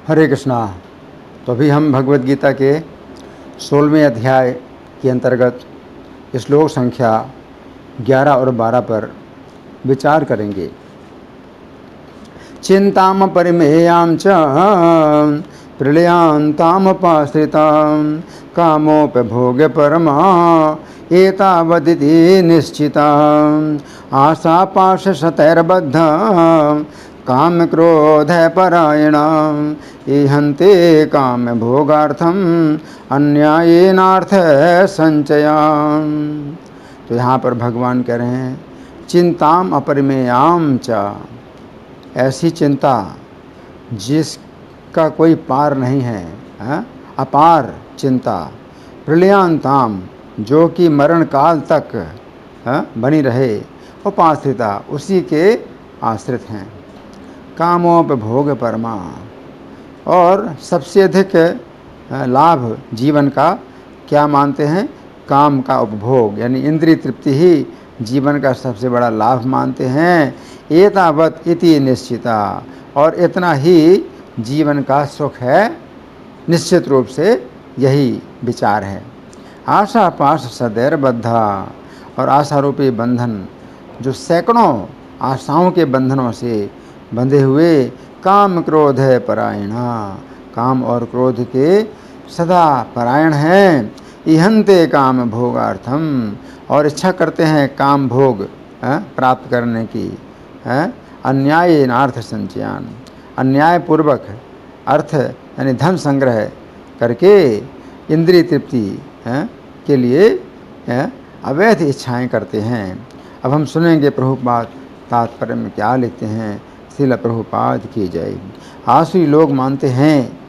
हरे कृष्णा। तो अभी हम भगवद गीता के 16वें अध्याय के अंतर्गत श्लोक संख्या 11 और 12 पर विचार करेंगे। चिंताम परिमेयां च प्रलयांतामुपाश्रितां कामोपभोग्य परमा एतावदिति निश्चिताम् आशापाशशतैर्बद्ध काम क्रोध परायणाम् इहन्ते काम भोगार्थम अन्यायेनार्थ संचयाम्। तो यहाँ पर भगवान कह रहे हैं चिंताम अपरिमेयाम च, ऐसी चिंता जिसका कोई पार नहीं है, अपार चिंता। प्रलयांताम, जो कि मरण काल तक बनी रहे। उपाश्रिता, उसी के आश्रित हैं। कामोपभोग परमा, और सबसे अधिक लाभ जीवन का क्या मानते हैं? काम का उपभोग, यानी इंद्रिय तृप्ति ही जीवन का सबसे बड़ा लाभ मानते हैं। एतावत इति निश्चिता, और इतना ही जीवन का सुख है, निश्चित रूप से यही विचार है। आशा पाश सदैर बद्धा, और आशा रूपी बंधन जो सैकड़ों आशाओं के बंधनों से बंधे हुए, काम क्रोध है परायणा, काम और क्रोध के सदा परायण हैं। इहन्ते काम भोगार्थम, और इच्छा करते हैं काम भोग प्राप्त करने की। अन्याय नार्थ संचयान, अन्याय पूर्वक अर्थ यानी धन संग्रह करके इंद्रिय तृप्ति के लिए अवैध इच्छाएं करते हैं। अब हम सुनेंगे प्रभुपाद तात्पर्य में क्या लिखते हैं। श्रील प्रभुपाद की जय। आसुरी लोग मानते हैं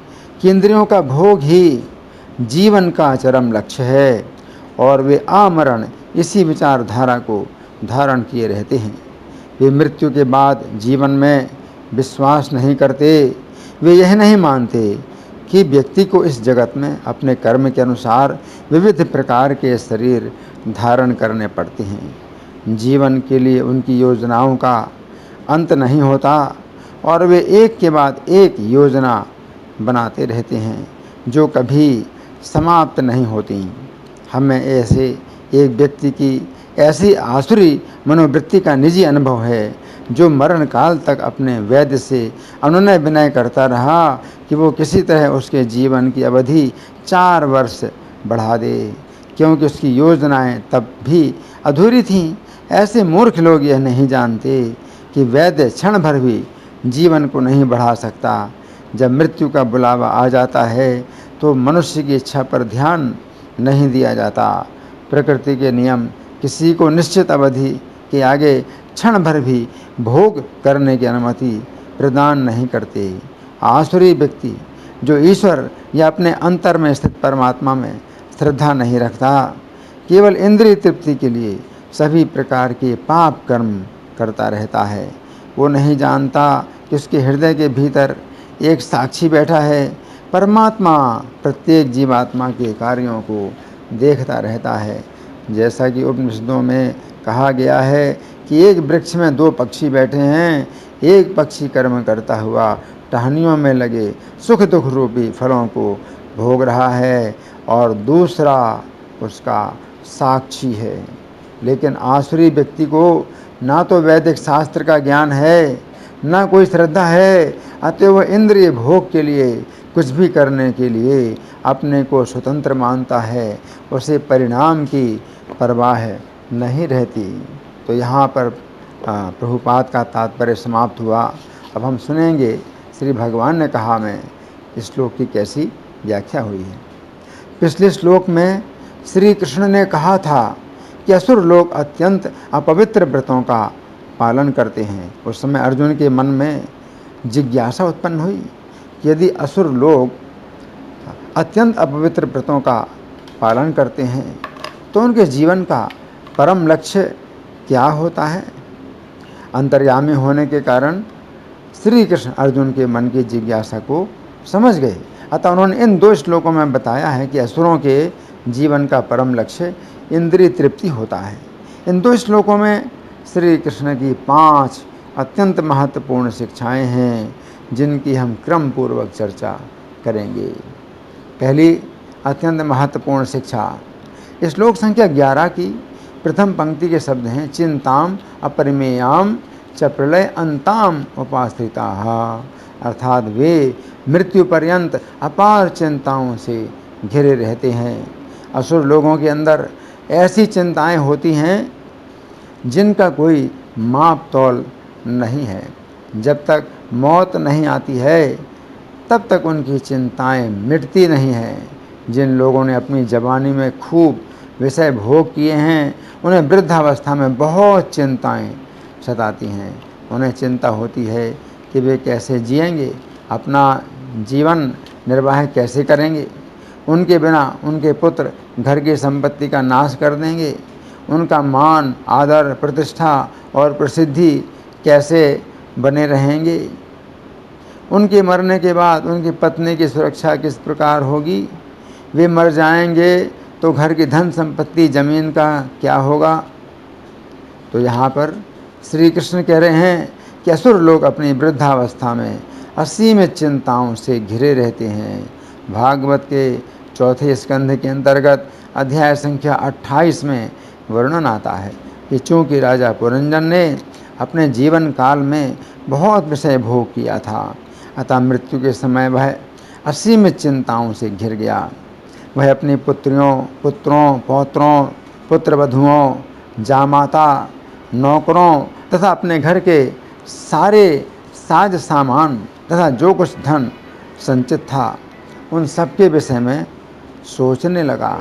कि इंद्रियों का भोग ही जीवन का चरम लक्ष्य है, और वे आमरण इसी विचारधारा को धारण किए रहते हैं। वे मृत्यु के बाद जीवन में विश्वास नहीं करते। वे यह नहीं मानते कि व्यक्ति को इस जगत में अपने कर्म के अनुसार विविध प्रकार के शरीर धारण करने पड़ते हैं। जीवन के लिए उनकी योजनाओं का अंत नहीं होता, और वे एक के बाद एक योजना बनाते रहते हैं जो कभी समाप्त नहीं होती। हमें ऐसे एक व्यक्ति की ऐसी आसुरी मनोवृत्ति का निजी अनुभव है जो मरण काल तक अपने वैद्य से अनुनय विनय करता रहा कि वो किसी तरह उसके जीवन की अवधि 4 वर्ष बढ़ा दे, क्योंकि उसकी योजनाएं तब भी अधूरी थीं। ऐसे मूर्ख लोग यह नहीं जानते कि वैद्य क्षण भर भी जीवन को नहीं बढ़ा सकता। जब मृत्यु का बुलावा आ जाता है तो मनुष्य की इच्छा पर ध्यान नहीं दिया जाता। प्रकृति के नियम किसी को निश्चित अवधि के आगे क्षण भर भी भोग करने की अनुमति प्रदान नहीं करते। आसुरी व्यक्ति जो ईश्वर या अपने अंतर में स्थित परमात्मा में श्रद्धा नहीं रखता, केवल इंद्रिय तृप्ति के लिए सभी प्रकार के पाप कर्म करता रहता है। वो नहीं जानता कि उसके हृदय के भीतर एक साक्षी बैठा है। परमात्मा प्रत्येक जीवात्मा के कार्यों को देखता रहता है। जैसा कि उपनिषदों में कहा गया है कि एक वृक्ष में 2 पक्षी बैठे हैं। एक पक्षी कर्म करता हुआ टहनियों में लगे सुख दुख रूपी फलों को भोग रहा है, और दूसरा उसका साक्षी है। लेकिन आसुरी व्यक्ति को ना तो वैदिक शास्त्र का ज्ञान है, ना कोई श्रद्धा है, अतः वह इंद्रिय भोग के लिए कुछ भी करने के लिए अपने को स्वतंत्र मानता है। उसे परिणाम की परवाह नहीं रहती। तो यहाँ पर प्रभुपाद का तात्पर्य समाप्त हुआ। अब हम सुनेंगे श्री भगवान ने कहा में इस श्लोक की कैसी व्याख्या हुई है। पिछले श्लोक में श्री कृष्ण ने कहा था कि असुर लोग अत्यंत अपवित्र व्रतों का पालन करते हैं। उस समय अर्जुन के मन में जिज्ञासा उत्पन्न हुई कि यदि असुर लोग अत्यंत अपवित्र व्रतों का पालन करते हैं तो उनके जीवन का परम लक्ष्य क्या होता है। अंतर्यामी होने के कारण श्री कृष्ण अर्जुन के मन की जिज्ञासा को समझ गए। अतः उन्होंने इन 2 श्लोकों में बताया है कि असुरों के जीवन का परम लक्ष्य इंद्रिय तृप्ति होता है। इन 2 श्लोकों में श्री कृष्ण की 5 अत्यंत महत्वपूर्ण शिक्षाएं हैं जिनकी हम क्रम पूर्वक चर्चा करेंगे। पहली अत्यंत महत्वपूर्ण शिक्षा। श्लोक संख्या 11 की प्रथम पंक्ति के शब्द हैं चिंताम अपरिमेयाम च प्रलय अंताम उपास्थिताः, अर्थात वे मृत्यु पर्यंत अपार चिंताओं से घिरे रहते हैं। असुर लोगों के अंदर ऐसी चिंताएं होती हैं जिनका कोई माप तौल नहीं है। जब तक मौत नहीं आती है तब तक उनकी चिंताएं मिटती नहीं हैं। जिन लोगों ने अपनी जवानी में खूब विषय भोग किए हैं उन्हें वृद्धावस्था में बहुत चिंताएं सताती हैं। उन्हें चिंता होती है कि वे कैसे जिएंगे, अपना जीवन निर्वाह कैसे करेंगे। उनके बिना उनके पुत्र घर की संपत्ति का नाश कर देंगे। उनका मान, आदर, प्रतिष्ठा और प्रसिद्धि कैसे बने रहेंगे। उनके मरने के बाद उनकी पत्नी की सुरक्षा किस प्रकार होगी। वे मर जाएंगे तो घर की धन संपत्ति, जमीन का क्या होगा। तो यहाँ पर श्री कृष्ण कह रहे हैं कि असुर लोग अपनी वृद्धावस्था में असीमित चिंताओं से घिरे रहते हैं। भागवत के चौथे स्कंध के अंतर्गत अध्याय संख्या 28 में वर्णन आता है कि चूँकि राजा पुरंजन ने अपने जीवन काल में बहुत विषय भोग किया था, अतः मृत्यु के समय वह असीमित चिंताओं से घिर गया। वह अपनी पुत्रों, पौत्रों, पुत्रवधुओं, जामाता, नौकरों तथा अपने घर के सारे साज सामान तथा जो कुछ धन संचित था उन सब के विषय में सोचने लगा।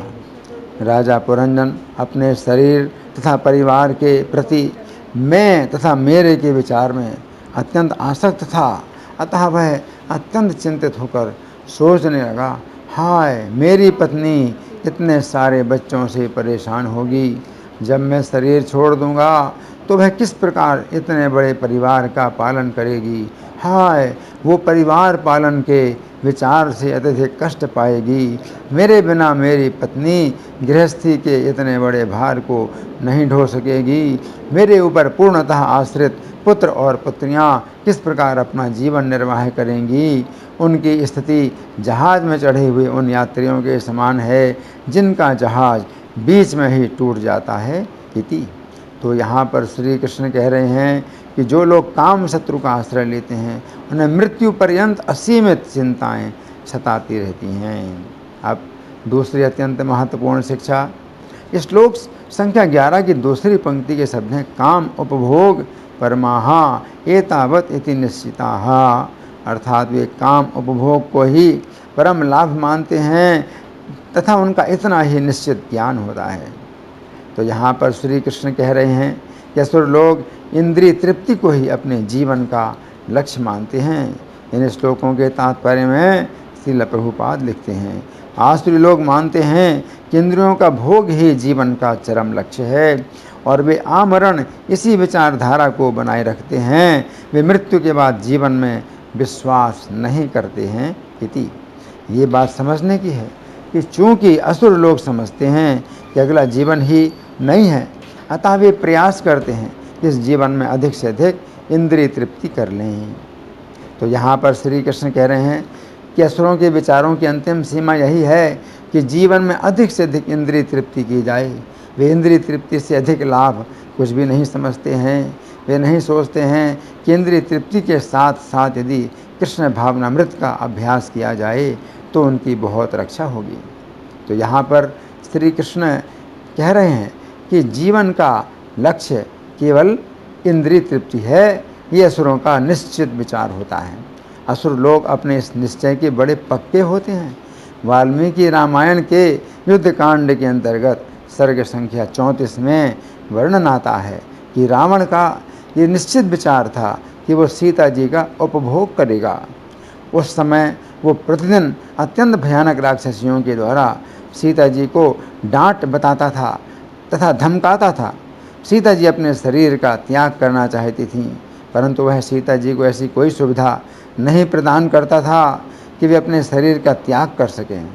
राजा पुरंजन अपने शरीर तथा परिवार के प्रति मैं तथा मेरे के विचार में अत्यंत आसक्त था। अतः वह अत्यंत चिंतित होकर सोचने लगा, हाय मेरी पत्नी इतने सारे बच्चों से परेशान होगी। जब मैं शरीर छोड़ दूंगा तो वह किस प्रकार इतने बड़े परिवार का पालन करेगी। हाय वो परिवार पालन के विचार से अत्यधिक कष्ट पाएगी। मेरे बिना मेरी पत्नी गृहस्थी के इतने बड़े भार को नहीं ढो सकेगी। मेरे ऊपर पूर्णतः आश्रित पुत्र और पुत्रियां किस प्रकार अपना जीवन निर्वाह करेंगी। उनकी स्थिति जहाज में चढ़े हुए उन यात्रियों के समान है जिनका जहाज बीच में ही टूट जाता है इति। तो यहाँ पर श्री कृष्ण कह रहे हैं कि जो लोग काम शत्रु का आश्रय लेते हैं उन्हें मृत्यु पर्यंत असीमित चिंताएं सताती रहती हैं। अब दूसरी अत्यंत महत्वपूर्ण शिक्षा। श्लोक संख्या 11 की दूसरी पंक्ति के शब्द हैं काम उपभोग परमाहा एतावत इति निश्चिताः, अर्थात वे काम उपभोग को ही परम लाभ मानते हैं तथा उनका इतना ही निश्चित ज्ञान होता है। तो यहाँ पर श्री कृष्ण कह रहे हैं कि असुर लोग इंद्रिय तृप्ति को ही अपने जीवन का लक्ष्य मानते हैं। इन श्लोकों के तात्पर्य में श्रील प्रभुपाद लिखते हैं, आसुरी लोग मानते हैं कि इंद्रियों का भोग ही जीवन का चरम लक्ष्य है और वे आमरण इसी विचारधारा को बनाए रखते हैं। वे मृत्यु के बाद जीवन में विश्वास नहीं करते हैं इति। ये बात समझने की है कि चूँकि असुर लोग समझते हैं कि अगला जीवन ही नहीं है, अतः वे प्रयास करते हैं कि इस जीवन में अधिक से अधिक इंद्रिय तृप्ति कर लें। तो यहाँ पर श्री कृष्ण कह रहे हैं कि असुरों के विचारों की अंतिम सीमा यही है कि जीवन में अधिक से अधिक इंद्रिय तृप्ति की जाए। वे इंद्रिय तृप्ति से अधिक लाभ कुछ भी नहीं समझते हैं। वे नहीं सोचते हैं कि इंद्रिय तृप्ति के साथ साथ यदि कृष्ण भावनामृत का अभ्यास किया जाए तो उनकी बहुत रक्षा होगी। तो यहाँ पर श्री कृष्ण कह रहे हैं कि जीवन का लक्ष्य केवल इंद्रिय तृप्ति है। ये असुरों का निश्चित विचार होता है। असुर लोग अपने इस निश्चय के बड़े पक्के होते हैं। वाल्मीकि रामायण के युद्ध कांड के अंतर्गत सर्ग संख्या 34 में वर्णन आता है कि रावण का ये निश्चित विचार था कि वो सीता जी का उपभोग करेगा। उस समय वो प्रतिदिन अत्यंत भयानक राक्षसियों के द्वारा सीता जी को डांट बताता था तथा धमकाता था। सीता जी अपने शरीर का त्याग करना चाहती थीं, परंतु वह सीता जी को ऐसी कोई सुविधा नहीं प्रदान करता था कि वे अपने शरीर का त्याग कर सकें।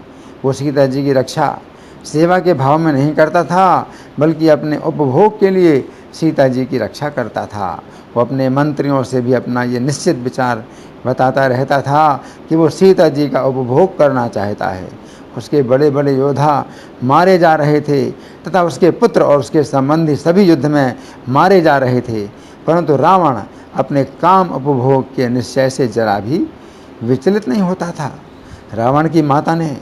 वो सीता जी की रक्षा सेवा के भाव में नहीं करता था, बल्कि अपने उपभोग के लिए सीता जी की रक्षा करता था। वो अपने मंत्रियों से भी अपना ये निश्चित विचार बताता रहता था कि वो सीता जी का उपभोग करना चाहता है। उसके बड़े बड़े योद्धा मारे जा रहे थे तथा उसके पुत्र और उसके संबंधी सभी युद्ध में मारे जा रहे थे, परंतु रावण अपने काम उपभोग के निश्चय से जरा भी विचलित नहीं होता था। रावण की माता ने,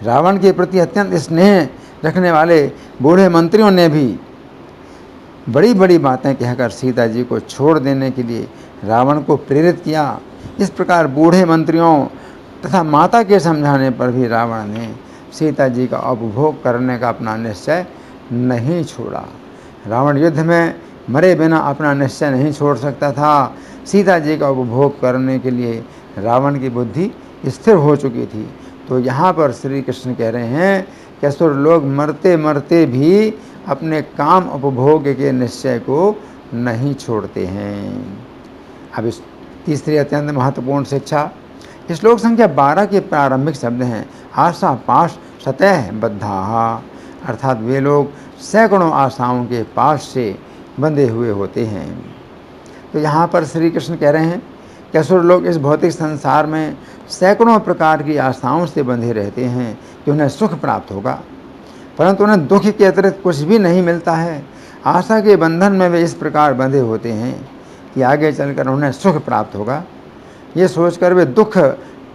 रावण के प्रति अत्यंत स्नेह रखने वाले बूढ़े मंत्रियों ने भी बड़ी बड़ी बातें कहकर सीता जी को छोड़ देने के लिए रावण को प्रेरित किया। इस प्रकार बूढ़े मंत्रियों तथा माता के समझाने पर भी रावण ने सीता जी का उपभोग करने का अपना निश्चय नहीं छोड़ा। रावण युद्ध में मरे बिना अपना निश्चय नहीं छोड़ सकता था। सीता जी का उपभोग करने के लिए रावण की बुद्धि स्थिर हो चुकी थी। तो यहाँ पर श्री कृष्ण कह रहे हैं कि असुर लोग मरते मरते भी अपने काम उपभोग के निश्चय को नहीं छोड़ते हैं। अब इस तीसरी अत्यंत महत्वपूर्ण शिक्षा, श्लोक संख्या 12 के प्रारंभिक शब्द हैं आशा पाश सतह बद्धा, अर्थात वे लोग सैकड़ों आशाओं के पाश से बंधे हुए होते हैं। तो यहाँ पर श्री कृष्ण कह रहे हैं कि असुर लोग इस भौतिक संसार में सैकड़ों प्रकार की आशाओं से बंधे रहते हैं कि उन्हें सुख प्राप्त होगा, परंतु उन्हें दुख के अतिरिक्त कुछ भी नहीं मिलता है। आशा के बंधन में वे इस प्रकार बंधे होते हैं कि आगे चलकर उन्हें सुख प्राप्त होगा, ये सोचकर वे दुख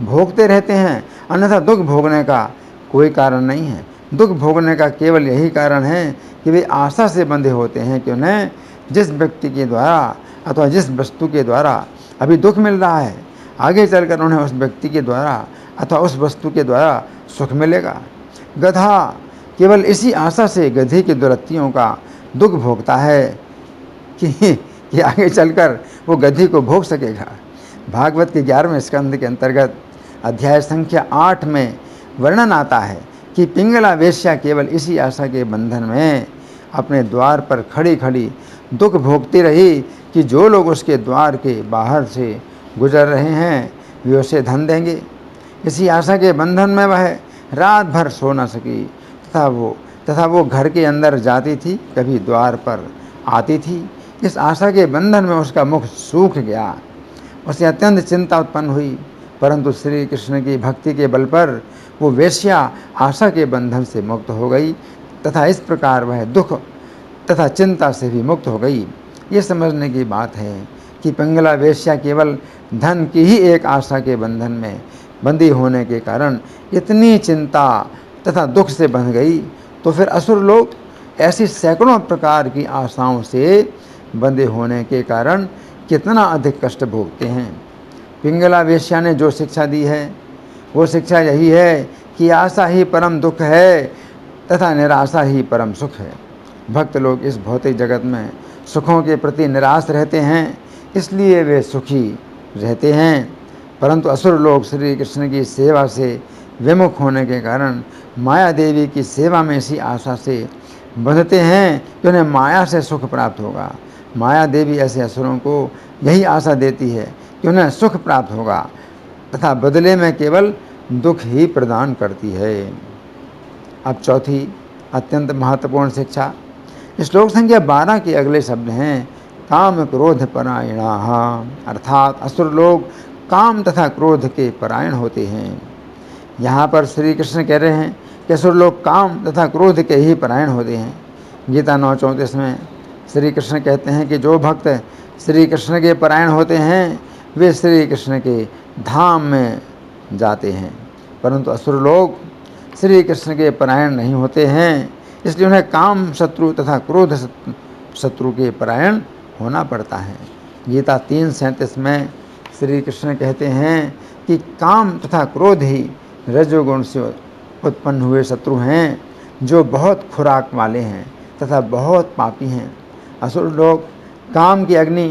भोगते रहते हैं। अन्यथा दुख भोगने का कोई कारण नहीं है। दुख भोगने का केवल यही कारण है कि वे आशा से बंधे होते हैं कि उन्हें जिस व्यक्ति के द्वारा अथवा जिस वस्तु के द्वारा अभी दुख मिल रहा है, आगे चलकर उन्हें उस व्यक्ति के द्वारा अथवा उस वस्तु के द्वारा सुख मिलेगा। गधा केवल इसी आशा से गधे की दुरत्तियों का दुख भोगता है कि आगे चलकर वो गधी को भोग सकेगा। भागवत के 11वें स्कंद के अंतर्गत अध्याय संख्या 8 में वर्णन आता है कि पिंगला वेश्या केवल इसी आशा के बंधन में अपने द्वार पर खड़ी खड़ी दुख भोगती रही कि जो लोग उसके द्वार के बाहर से गुजर रहे हैं वे उसे धन देंगे। इसी आशा के बंधन में वह रात भर सो न सकी तथा वो घर के अंदर जाती थी, कभी द्वार पर आती थी। इस आशा के बंधन में उसका मुख सूख गया, उसे अत्यंत चिंता उत्पन्न हुई, परंतु श्री कृष्ण की भक्ति के बल पर वो वेश्या आशा के बंधन से मुक्त हो गई तथा इस प्रकार वह दुख तथा चिंता से भी मुक्त हो गई। ये समझने की बात है कि पिंगला वेश्या केवल धन की ही एक आशा के बंधन में बंदी होने के कारण इतनी चिंता तथा दुख से बंध गई, तो फिर असुर लोग ऐसी सैकड़ों प्रकार की आशाओं से बंधे होने के कारण कितना अधिक कष्ट भोगते हैं। पिंगला वेश्या ने जो शिक्षा दी है वो शिक्षा यही है कि आशा ही परम दुख है तथा निराशा ही परम सुख है। भक्त लोग इस भौतिक जगत में सुखों के प्रति निराश रहते हैं, इसलिए वे सुखी रहते हैं, परंतु असुर लोग श्री कृष्ण की सेवा से विमुख होने के कारण माया देवी की सेवा में इसी आशा से बंधते हैं कि उन्हें माया से सुख प्राप्त होगा। माया देवी ऐसे असुरों को यही आशा देती है कि उन्हें सुख प्राप्त होगा तथा बदले में केवल दुख ही प्रदान करती है। अब चौथी अत्यंत महत्वपूर्ण शिक्षा, श्लोक संख्या 12 के अगले शब्द हैं काम क्रोध परायणाः, अर्थात असुर लोग काम तथा क्रोध के परायण होते हैं। यहाँ पर श्री कृष्ण कह रहे हैं कि असुर लोग काम तथा क्रोध के ही परायण होते हैं। गीता 9:34 में श्री कृष्ण कहते हैं कि जो भक्त श्री कृष्ण के परायण होते हैं वे श्री कृष्ण के धाम में जाते हैं, परंतु असुर लोग श्री कृष्ण के परायण नहीं होते हैं, इसलिए उन्हें काम शत्रु तथा क्रोध शत्रु के परायण होना पड़ता है। गीता 3:37 में श्री कृष्ण कहते हैं कि काम तथा क्रोध ही रजोगुण से उत्पन्न हुए शत्रु हैं जो बहुत खुराक वाले हैं तथा बहुत पापी हैं। असुर लोग काम की अग्नि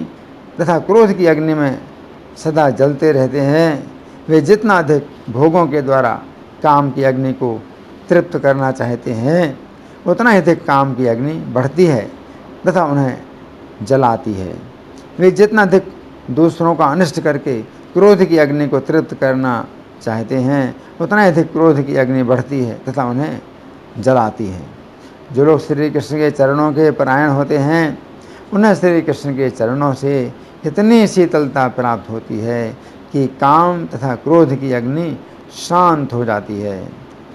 तथा क्रोध की अग्नि में सदा जलते रहते हैं। वे जितना अधिक भोगों के द्वारा काम की अग्नि को तृप्त करना चाहते हैं उतना ही अधिक काम की अग्नि बढ़ती है तथा उन्हें जलाती है। वे जितना अधिक दूसरों का अनिष्ट करके क्रोध की अग्नि को तृप्त करना चाहते हैं उतना ही अधिक क्रोध की अग्नि बढ़ती है तथा उन्हें जलाती है। जो लोग श्री कृष्ण के चरणों के परायण होते हैं उन्हें श्री कृष्ण के चरणों से इतनी शीतलता प्राप्त होती है कि काम तथा क्रोध की अग्नि शांत हो जाती है।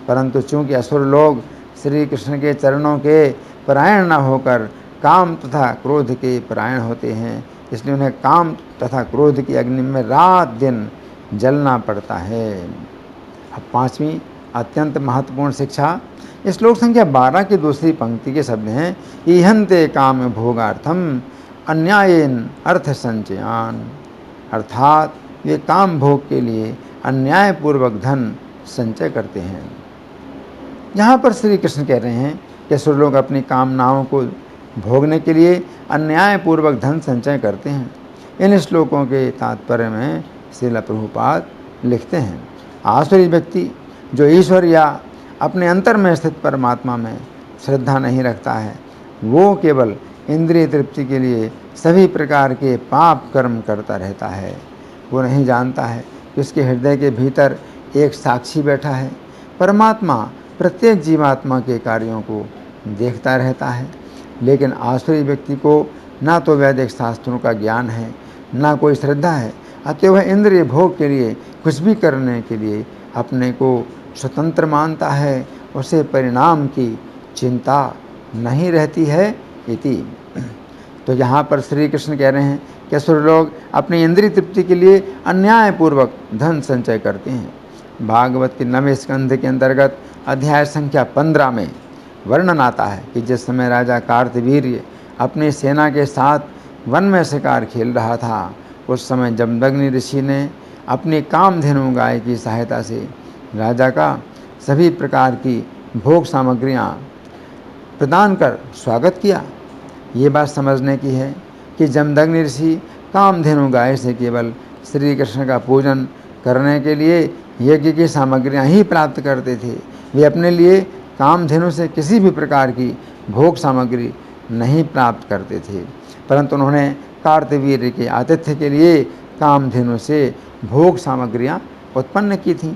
परंतु चूंकि असुर लोग श्री कृष्ण के चरणों के परायण न होकर काम तथा क्रोध के परायण होते हैं, इसलिए उन्हें काम तथा क्रोध की अग्नि में रात दिन जलना पड़ता है। अब पांचवी अत्यंत महत्वपूर्ण शिक्षा, श्लोक संख्या 12 की दूसरी पंक्ति के शब्द हैं, इहंते काम भोगार्थम अन्यायेन अर्थ संचयान, अर्थात वे काम भोग के लिए अन्यायपूर्वक धन संचय करते हैं। यहाँ पर श्री कृष्ण कह रहे हैं कि असुर लोग अपनी कामनाओं को भोगने के लिए अन्यायपूर्वक धन संचय करते हैं। इन श्लोकों के तात्पर्य में श्रील प्रभुपाद लिखते हैं, आसुरी व्यक्ति जो ईश्वर या अपने अंतर में स्थित परमात्मा में श्रद्धा नहीं रखता है, वो केवल इंद्रिय तृप्ति के लिए सभी प्रकार के पाप कर्म करता रहता है। वो नहीं जानता है कि उसके हृदय के भीतर एक साक्षी बैठा है। परमात्मा प्रत्येक जीवात्मा के कार्यों को देखता रहता है, लेकिन आसुरी व्यक्ति को ना तो वैदिक शास्त्रों का ज्ञान है, ना कोई श्रद्धा है, अतः वह इंद्रिय भोग के लिए कुछ भी करने के लिए अपने को स्वतंत्र मानता है, उसे परिणाम की चिंता नहीं रहती है इति। तो यहाँ पर श्री कृष्ण कह रहे हैं कि असुर लोग अपनी इंद्रिय तृप्ति के लिए अन्यायपूर्वक धन संचय करते हैं। भागवत के 9वें स्कंध के अंतर्गत अध्याय संख्या 15 में वर्णन आता है कि जिस समय राजा कार्तवीर्य अपनी सेना के साथ वन में शिकार खेल रहा था, उस समय जमदग्नि ऋषि ने अपनी कामधेनु गाय की सहायता से राजा का सभी प्रकार की भोग सामग्रियाँ प्रदान कर स्वागत किया। ये बात समझने की है कि जमदग्नि ऋषि कामधेनु गाय से केवल श्री कृष्ण का पूजन करने के लिए यज्ञ की सामग्रियाँ ही प्राप्त करते थे। वे अपने लिए कामधेनु से किसी भी प्रकार की भोग सामग्री नहीं प्राप्त करते थे, परंतु उन्होंने कार्तवीर्य के आतिथ्य के लिए कामधेनु से भोग सामग्रियाँ उत्पन्न की थीं।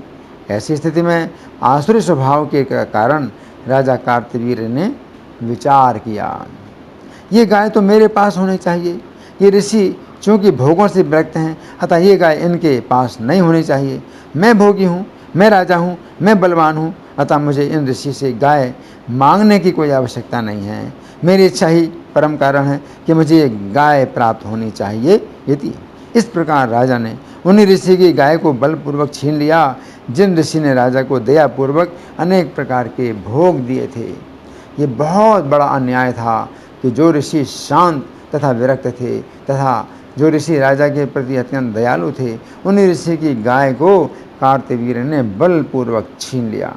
ऐसी स्थिति में आसुरी स्वभाव के कारण राजा कार्तवीर्य ने विचार किया, ये गाय तो मेरे पास होनी चाहिए। ये ऋषि चूँकि भोगों से विरक्त हैं, अतः ये गाय इनके पास नहीं होनी चाहिए। मैं भोगी हूँ, मैं राजा हूँ, मैं बलवान हूँ, अतः मुझे इन ऋषि से गाय मांगने की कोई आवश्यकता नहीं है। मेरी इच्छा ही परम कारण है कि मुझे गाय प्राप्त होनी चाहिए यदि। इस प्रकार राजा ने उन्हीं ऋषि की गाय को बलपूर्वक छीन लिया, जिन ऋषि ने राजा को दयापूर्वक अनेक प्रकार के भोग दिए थे। ये बहुत बड़ा अन्याय था कि जो ऋषि शांत तथा विरक्त थे तथा जो ऋषि राजा के प्रति अत्यंत दयालु थे, उन्हीं ऋषि की गाय को कार्तवीर्य ने बलपूर्वक छीन लिया।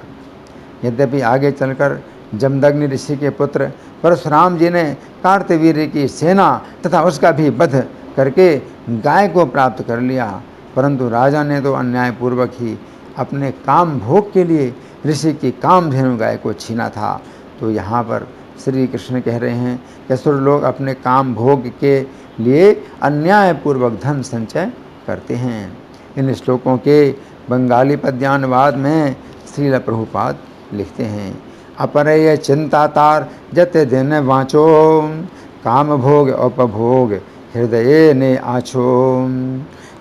यद्यपि आगे चलकर जमदग्नि ऋषि के पुत्र परशुराम जी ने कार्तवीर्य की सेना तथा उसका भी वध करके गाय को प्राप्त कर लिया, परंतु राजा ने तो अन्यायपूर्वक ही अपने काम भोग के लिए ऋषि की कामधेनु गाय को छीना था। तो यहाँ पर श्री कृष्ण कह रहे हैं कि असुर लोग अपने काम भोग के लिए अन्यायपूर्वक धन संचय करते हैं। इन श्लोकों के बंगाली पद्यानुवाद में श्रील प्रभुपाद लिखते हैं, अपरय चिंता तार जते दिन वाँचो, काम भोग उपभोग हृदय ने आछो,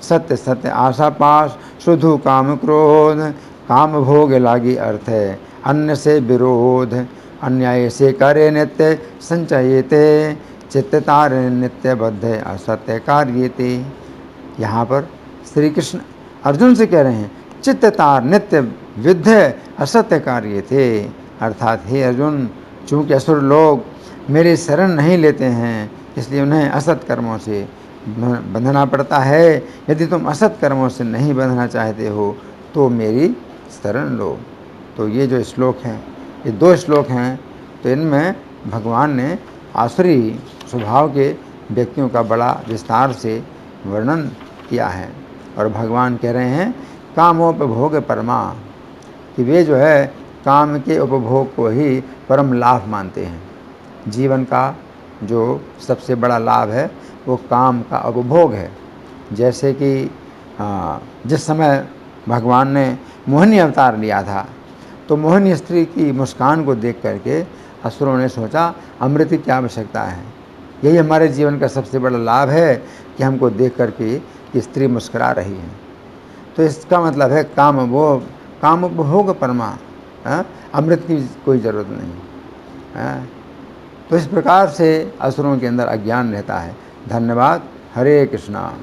सत्य सत्य आशा पास शुधु काम क्रोध, काम भोग लागी अर्थ है अन्य से विरोध, अन्याय से करे नित्य संचयते, चित्त तार नित्य बद्ध असत्य कार्यते। यहाँ पर श्री कृष्ण अर्जुन से कह रहे हैं, चित्त तार नित्य विद्य असत्य कार्य थे, अर्थात हे अर्जुन, चूँकि असुर लोग मेरी शरण नहीं लेते हैं, इसलिए उन्हें असत कर्मों से बंधना पड़ता है। यदि तुम असत कर्मों से नहीं बंधना चाहते हो तो मेरी शरण लो। तो ये जो श्लोक हैं, ये 2 श्लोक हैं, तो इनमें भगवान ने आसुरी स्वभाव के व्यक्तियों का बड़ा विस्तार से वर्णन किया है। और भगवान कह रहे हैं कामोपभोग परमा, कि वे जो है काम के उपभोग को ही परम लाभ मानते हैं। जीवन का जो सबसे बड़ा लाभ है वो काम का उपभोग है। जैसे कि जिस समय भगवान ने मोहिनी अवतार लिया था, तो मोहिनी स्त्री की मुस्कान को देख करके असुरों ने सोचा अमृत की क्या आवश्यकता है, यही हमारे जीवन का सबसे बड़ा लाभ है कि हमको देख करके कि स्त्री मुस्कुरा रही है। तो इसका मतलब है काम उपभोग परमा, अमृत की कोई ज़रूरत नहीं। तो इस प्रकार से असुरों के अंदर अज्ञान रहता है। धन्यवाद। हरे कृष्णा।